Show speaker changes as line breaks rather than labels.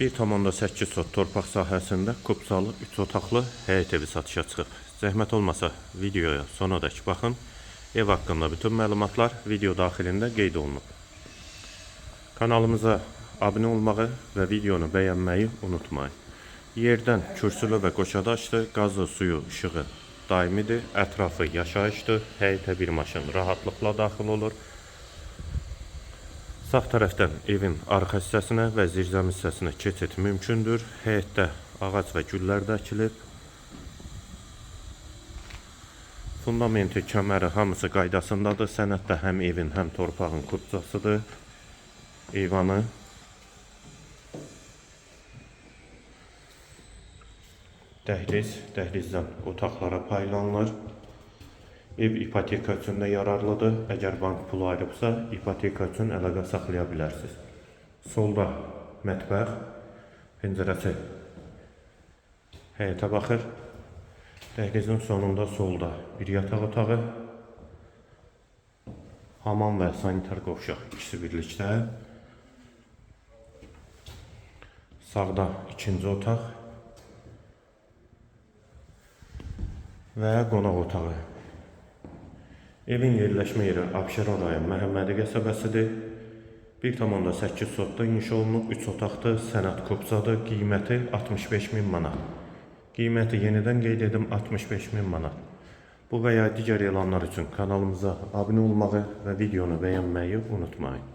1,8 sot torpaq sahəsində kupsalı 3 otaqlı həyət evi satışa çıxıb. Zəhmət olmasa videoya sonadək baxın. Ev haqqında bütün məlumatlar video daxilində qeyd olunub. Kanalımıza abunə olmağı və videonu bəyənməyi unutmayın. Yerdən kürsülü və qoşadaşdır, qazı, suyu, işığı daimidir, ətrafı yaşayışdır, həyətə bir maşın rahatlıqla daxil olur. Sağ tərəfdən evin arxa hissəsinə və zirzəmi hissəsinə keçid mümkündür. Həyətdə ağac və güllər də əkilib. Fundamenti, kəməri hamısı qaydasındadır. Sənəddə həm evin, həm torpağın kupçasıdır. Eyvanı. Dəhliz, dəhlizdən otaqlara paylanılır. Ev ipoteka üçün də yararlıdır. Əgər bank pulu ayırıbsa, ipoteka üçün əlaqə saxlaya bilərsiniz. Solda mətbəx, pəncərəsi həyətə baxır. Dəhlizin sonunda solda bir yataq otağı, hamam və sanitar qovşaq ikisi birlikdə. Sağda ikinci otaq və qonaq otağı. Evin yerləşmə yeri Abşeron rayon Məhəmmədi qəsəbəsidir. 1,8 sotda inşa olunub, 3 otaqdır, sənəd kupsadır, qiyməti 65.000 manat. Qiyməti yenidən qeyd edim, 65.000 manat. Bu və ya digər elanlar üçün kanalımıza abunə olmağı və videonu bəyənməyi unutmayın.